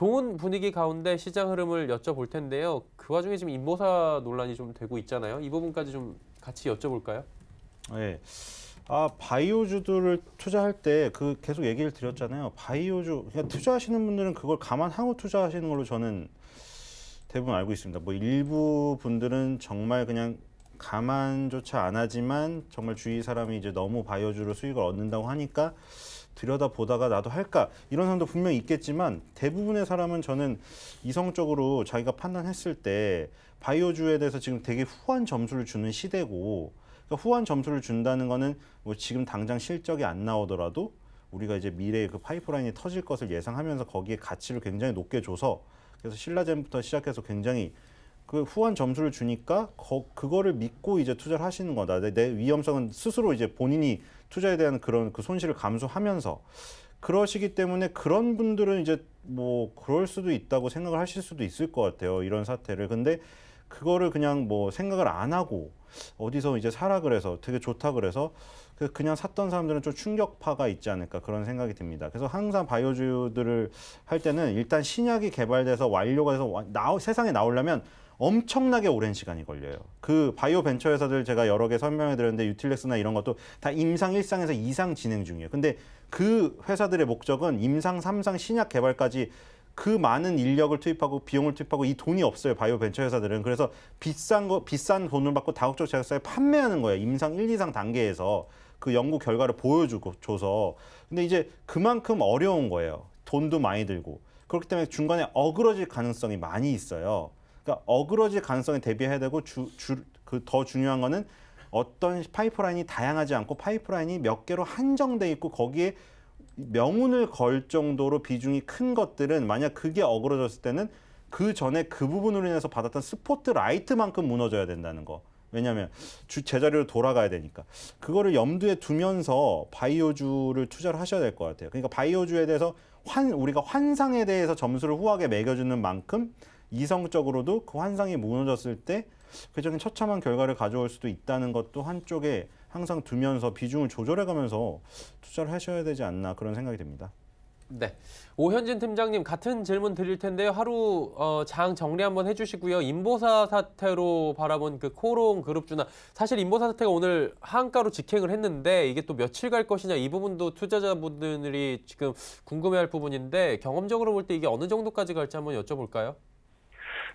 좋은 분위기 가운데 시장 흐름을 여쭤볼 텐데요. 그 와중에 지금 인보사 논란이 좀 되고 있잖아요. 이 부분까지 좀 같이 여쭤볼까요? 네. 바이오주들을 투자할 때 계속 얘기를 드렸잖아요. 바이오주, 그러니까 투자하시는 분들은 그걸 감안하고 투자하시는 걸로 저는 대부분 알고 있습니다. 뭐 일부 분들은 정말 그냥 감안조차 안 하지만 정말 주위 사람이 이제 너무 바이오주로 수익을 얻는다고 하니까 들여다보다가 나도 할까 이런 사람도 분명히 있겠지만 대부분의 사람은 저는 이성적으로 자기가 판단했을 때 바이오주에 대해서 지금 되게 후한 점수를 주는 시대고, 그러니까 후한 점수를 준다는 거는 뭐 지금 당장 실적이 안 나오더라도 우리가 이제 미래에 그 파이프라인이 터질 것을 예상하면서 거기에 가치를 굉장히 높게 줘서, 그래서 신라젠부터 시작해서 굉장히 그 후한 점수를 주니까 그거를 믿고 이제 투자를 하시는 거다. 내 위험성은 스스로 이제 본인이 투자에 대한 그런 그 손실을 감수하면서 그러시기 때문에 그런 분들은 이제 뭐 그럴 수도 있다고 생각을 하실 수도 있을 것 같아요. 이런 사태를. 근데 그거를 그냥 뭐 생각을 안 하고 어디서 이제 사라 그래서 되게 좋다 그래서 그냥 샀던 사람들은 좀 충격파가 있지 않을까 그런 생각이 듭니다. 그래서 항상 바이오주들을 할 때는 일단 신약이 개발돼서 완료가 돼서 세상에 나오려면 엄청나게 오랜 시간이 걸려요. 그 바이오 벤처 회사들 제가 여러 개 설명해 드렸는데 유틸렉스나 이런 것도 다 임상 1상에서 2상 진행 중이에요. 근데 그 회사들의 목적은 임상 3상 신약 개발까지 그 많은 인력을 투입하고 비용을 투입하고 이 돈이 없어요. 바이오 벤처 회사들은. 그래서 비싼 돈을 받고 다국적 제약사에 판매하는 거예요. 임상 1, 2상 단계에서 그 연구 결과를 보여주고 줘서. 근데 이제 그만큼 어려운 거예요. 돈도 많이 들고. 그렇기 때문에 중간에 어그러질 가능성이 많이 있어요. 그러니까 어그러질 가능성에 대비해야 되고 더 중요한 거는 어떤 파이프라인이 다양하지 않고 파이프라인이 몇 개로 한정돼 있고 거기에 명운을 걸 정도로 비중이 큰 것들은 만약 그게 어그러졌을 때는 그 전에 그 부분으로 인해서 받았던 스포트라이트만큼 무너져야 된다는 거. 왜냐하면 제자리로 돌아가야 되니까. 그거를 염두에 두면서 바이오주를 투자를 하셔야 될 것 같아요. 그러니까 바이오주에 대해서 우리가 환상에 대해서 점수를 후하게 매겨주는 만큼 이성적으로도 그 환상이 무너졌을 때 그적인 처참한 결과를 가져올 수도 있다는 것도 한쪽에 항상 두면서 비중을 조절해가면서 투자를 하셔야 되지 않나 그런 생각이 듭니다. 네. 오현진 팀장님 같은 질문 드릴 텐데요. 하루 장 정리 한번 해주시고요. 인보사 사태로 바라본 그 코롱 그룹주나 사실 인보사 사태가 오늘 하한가로 직행을 했는데 이게 또 며칠 갈 것이냐 이 부분도 투자자분들이 지금 궁금해할 부분인데 경험적으로 볼 때 이게 어느 정도까지 갈지 한번 여쭤볼까요?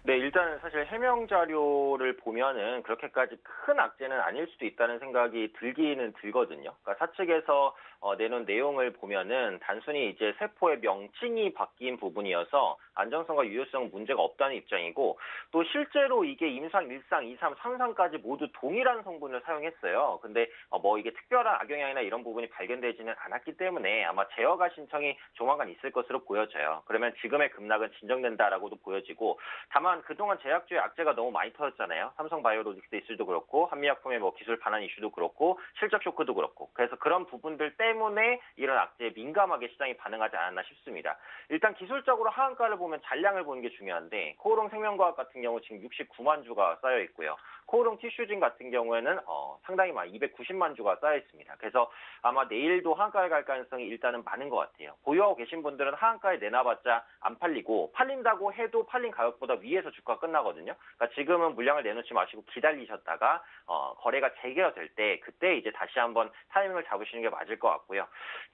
네, 일단 사실 해명 자료를 보면은 그렇게까지 큰 악재는 아닐 수도 있다는 생각이 들기는 들거든요. 그러니까 사측에서 내놓은 내용을 보면은 단순히 이제 세포의 명칭이 바뀐 부분이어서 안정성과 유효성 문제가 없다는 입장이고, 또 실제로 이게 임상 1상, 2상, 3상까지 모두 동일한 성분을 사용했어요. 근데 뭐 이게 특별한 악영향이나 이런 부분이 발견되지는 않았기 때문에 아마 제어가 신청이 조만간 있을 것으로 보여져요. 그러면 지금의 급락은 진정된다라고도 보여지고, 다만 그동안 제약주의 악재가 너무 많이 터졌잖아요. 삼성바이오로직스 이슈도 그렇고 한미약품의 뭐 기술 반환 이슈도 그렇고 실적 쇼크도 그렇고, 그래서 그런 부분들 때문에 이런 악재에 민감하게 시장이 반응하지 않았나 싶습니다. 일단 기술적으로 하한가를 보면 잔량을 보는 게 중요한데, 코오롱 생명과학 같은 경우 지금 69만 주가 쌓여 있고요. 코오롱 티슈진 같은 경우에는 상당히 많이 290만 주가 쌓여 있습니다. 그래서 아마 내일도 하한가에 갈 가능성이 일단은 많은 것 같아요. 보유하고 계신 분들은 하한가에 내놔봤자 안 팔리고, 팔린다고 해도 팔린 가격보다 위에서 주가 끝나거든요. 그러니까 지금은 물량을 내놓지 마시고 기다리셨다가 거래가 재개될 때 그때 이제 다시 한번 타이밍을 잡으시는 게 맞을 것 같고요.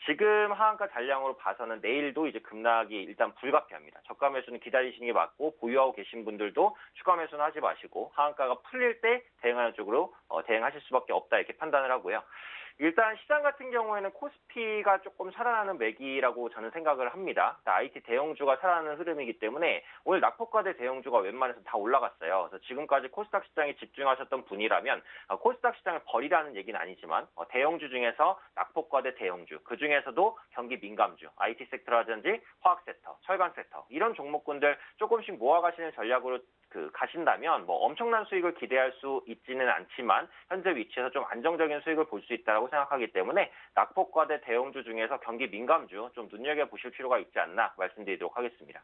지금 하한가 잔량으로 봐서는 내일도 이제 급락이 일단 불가피합니다. 저가 매수는 기다리시는 게 맞고, 보유하고 계신 분들도 추가 매수는 하지 마시고 하한가가 풀릴 때 대응하는 쪽으로 대응하실 수밖에 없다 이렇게 판단을 하고요. 일단 시장 같은 경우에는 코스피가 조금 살아나는 매기라고 저는 생각을 합니다. IT 대형주가 살아나는 흐름이기 때문에 오늘 낙폭과대 대형주가 웬만해서 다 올라갔어요. 그래서 지금까지 코스닥 시장에 집중하셨던 분이라면 코스닥 시장을 버리라는 얘기는 아니지만 대형주 중에서 낙폭과대 대형주, 그중에서도 경기 민감주, IT 섹터라든지 화학 섹터, 철강 섹터 이런 종목군들 조금씩 모아가시는 전략으로 가신다면 뭐 엄청난 수익을 기대할 수 있지는 않지만 현재 위치에서 좀 안정적인 수익을 볼 수 있다고 생각하기 때문에 낙폭과대 대형주 중에서 경기 민감주 좀 눈여겨보실 필요가 있지 않나 말씀드리도록 하겠습니다.